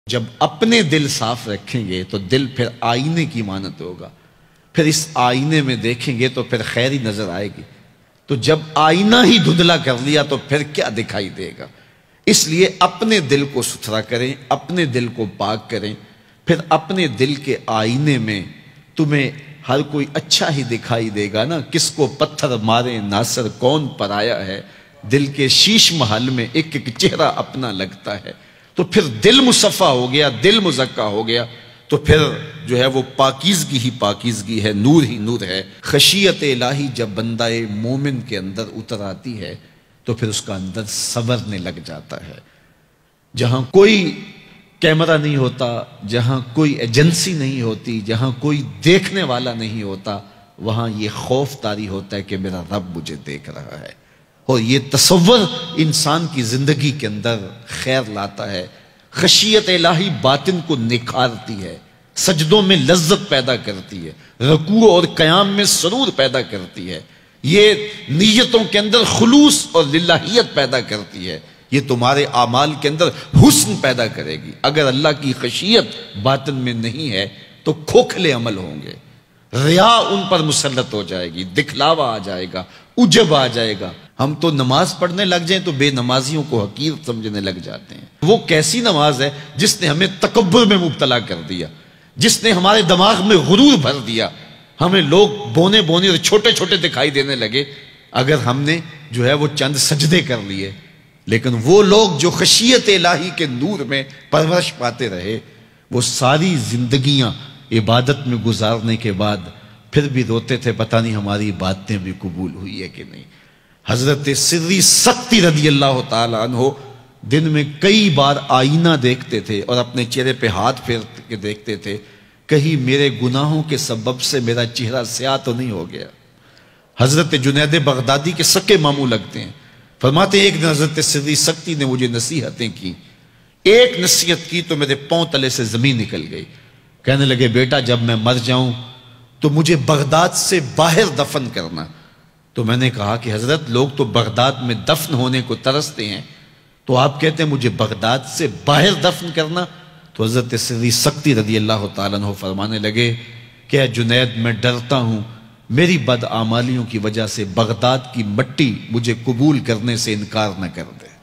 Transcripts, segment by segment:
جب اپنے دل صاف رکھیں گے تو دل پھر آئینے کی مانند ہوگا، پھر اس آئینے میں دیکھیں گے تو پھر خیر ہی نظر آئے گی۔ تو جب آئینہ ہی دھندلا کر لیا تو پھر کیا دکھائی دے گا؟ اس لیے اپنے دل کو ستھرا کریں، اپنے دل کو پاک کریں، پھر اپنے دل کے آئینے میں تمہیں ہر کوئی اچھا ہی دکھائی دے گا نا۔ کس کو پتھر مارے ناصر کون پر آیا ہے، دل کے شیش محل میں ایک ایک چہرہ اپنا لگتا ہے۔ تو پھر دل مصفا ہو گیا، دل مزکا ہو گیا، تو پھر جو ہے وہ پاکیزگی ہی پاکیزگی ہے، نور ہی نور ہے۔ خشیت الہی جب بندہ مومن کے اندر اتر آتی ہے تو پھر اس کا اندر سنورنے لگ جاتا ہے۔ جہاں کوئی کیمرہ نہیں ہوتا، جہاں کوئی ایجنسی نہیں ہوتی، جہاں کوئی دیکھنے والا نہیں ہوتا، وہاں یہ خوف طاری ہوتا ہے کہ میرا رب مجھے دیکھ رہا ہے، اور یہ تصور انسان کی زندگی کے اندر خیر لاتا ہے۔ خشیت الہی باطن کو نکھارتی ہے، سجدوں میں لذت پیدا کرتی ہے، رکوع اور قیام میں سرور پیدا کرتی ہے، یہ نیتوں کے اندر خلوص اور للہیت پیدا کرتی ہے، یہ تمہارے اعمال کے اندر حسن پیدا کرے گی۔ اگر اللہ کی خشیت باطن میں نہیں ہے تو کھوکھلے عمل ہوں گے، ریا ان پر مسلط ہو جائے گی، دکھلاوا آ جائے گا، عجب آ جائے گا۔ ہم تو نماز پڑھنے لگ جائیں تو بے نمازیوں کو حقیر سمجھنے لگ جاتے ہیں۔ وہ کیسی نماز ہے جس نے ہمیں تکبر میں مبتلا کر دیا، جس نے ہمارے دماغ میں غرور بھر دیا، ہمیں لوگ بونے بونے اور چھوٹے چھوٹے دکھائی دینے لگے اگر ہم نے جو ہے وہ چند سجدے کر لیے۔ لیکن وہ لوگ جو خشیت الہی کے نور میں پرورش پاتے رہے، وہ ساری زندگیاں عبادت میں گزارنے کے بعد پھر بھی روتے تھے، پتہ نہیں ہماری باتیں بھی قبول ہوئی ہے کہ نہیں۔ حضرت سری سختی رضی اللہ تعالیٰ عنہ دن میں کئی بار آئینہ دیکھتے تھے اور اپنے چہرے پہ ہاتھ پھیر کے دیکھتے تھے، کہیں میرے گناہوں کے سبب سے میرا چہرہ سیاہ تو نہیں ہو گیا۔ حضرت جنید بغدادی کے سکے ماموں لگتے ہیں، فرماتے ہیں ایک دن حضرت سری سختی نے مجھے نصیحتیں کی، ایک نصیحت کی تو میرے پاؤں تلے سے زمین نکل گئی۔ کہنے لگے بیٹا جب میں مر جاؤں تو مجھے بغداد سے باہر دفن کرنا۔ تو میں نے کہا کہ حضرت لوگ تو بغداد میں دفن ہونے کو ترستے ہیں، تو آپ کہتے ہیں مجھے بغداد سے باہر دفن کرنا؟ تو حضرت سری سختی رضی اللہ تعالیٰ عنہ فرمانے لگے کہ اے جنید میں ڈرتا ہوں میری بدعمالیوں کی وجہ سے بغداد کی مٹی مجھے قبول کرنے سے انکار نہ کر دے۔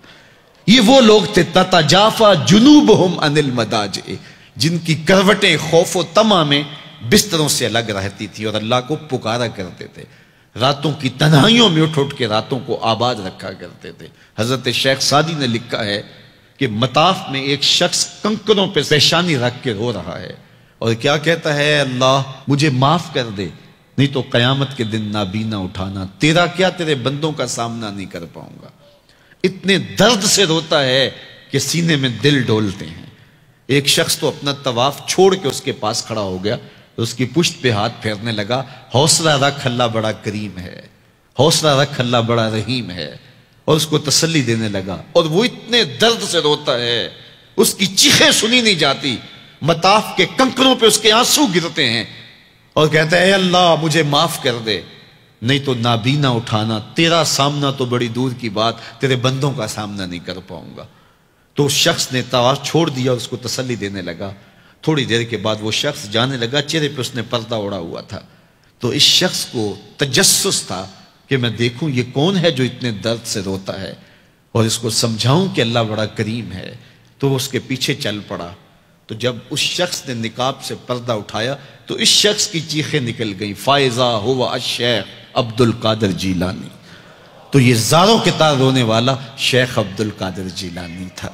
یہ وہ لوگ تھے تتجافا جنوبہم عن المضاجع، جن کی کروٹیں خوف و طمع میں بستروں سے الگ رہتی تھی اور اللہ کو پکارا کرتے تھے، راتوں کی تنہائیوں میں اٹھ اٹھ کے راتوں کو آباد رکھا کرتے تھے۔ حضرت شیخ سعدی نے لکھا ہے کہ مطاف میں ایک شخص کنکروں پہ پیشانی رکھ کے رو رہا ہے اور کیا کہتا ہے، اللہ مجھے معاف کر دے نہیں تو قیامت کے دن نابینا اٹھانا، تیرا کیا تیرے بندوں کا سامنا نہیں کر پاؤں گا۔ اتنے درد سے روتا ہے کہ سینے میں دل ڈولتے ہیں۔ ایک شخص تو اپنا طواف چھوڑ کے اس کے پاس کھڑا ہو گیا، اس کی پشت پہ ہاتھ پھیرنے لگا، حوصلہ رکھ اللہ بڑا کریم ہے، حوصلہ رکھ اللہ بڑا رحیم ہے، اور اس کو تسلی دینے لگا۔ اور وہ اتنے درد سے روتا ہے، اس کی چیخیں سنی نہیں جاتی، مطاف کے کنکروں پہ اس کے آنسو گرتے ہیں، اور کہتا ہے اے اللہ مجھے معاف کر دے نہیں تو نابینا اٹھانا، تیرا سامنا تو بڑی دور کی بات، تیرے بندوں کا سامنا نہیں کر پاؤں گا۔ تو اس شخص نے طواف چھوڑ دیا اور اس کو تسلی دینے لگا۔ تھوڑی دیر کے بعد وہ شخص جانے لگا، چہرے پہ اس نے پردہ اڑا ہوا تھا۔ تو اس شخص کو تجسس تھا کہ میں دیکھوں یہ کون ہے جو اتنے درد سے روتا ہے اور اس کو سمجھاؤں کہ اللہ بڑا کریم ہے۔ تو وہ اس کے پیچھے چل پڑا۔ تو جب اس شخص نے نقاب سے پردہ اٹھایا تو اس شخص کی چیخیں نکل گئیں، فائزہ ہوا الشیخ عبد القادر جیلانی۔ تو یہ زاروں کے تار رونے والا شیخ عبد القادر جیلانی تھا۔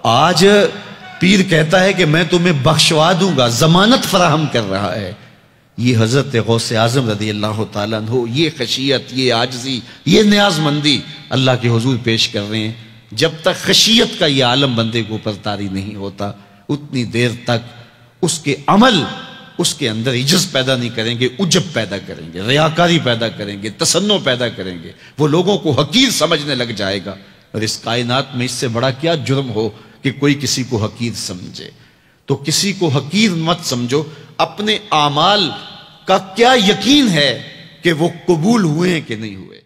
آج پیر کہتا ہے کہ میں تمہیں بخشوا دوں گا، ضمانت فراہم کر رہا ہے۔ یہ حضرت غوث اعظم رضی اللہ تعالیٰ عنہ یہ خشیت، یہ عاجزی، یہ نیاز مندی اللہ کے حضور پیش کر رہے ہیں۔ جب تک خشیت کا یہ عالم بندے کو اوپر طاری نہیں ہوتا اتنی دیر تک اس کے عمل اس کے اندر عجز پیدا نہیں کریں گے، عجب پیدا کریں گے، ریاکاری پیدا کریں گے، تصنع پیدا کریں گے، وہ لوگوں کو حقیر سمجھنے لگ جائے گا۔ اور اس کائنات میں اس سے بڑا کیا جرم ہو کہ کوئی کسی کو حقیر سمجھے؟ تو کسی کو حقیر مت سمجھو، اپنے اعمال کا کیا یقین ہے کہ وہ قبول ہوئے ہیں کہ نہیں ہوئے۔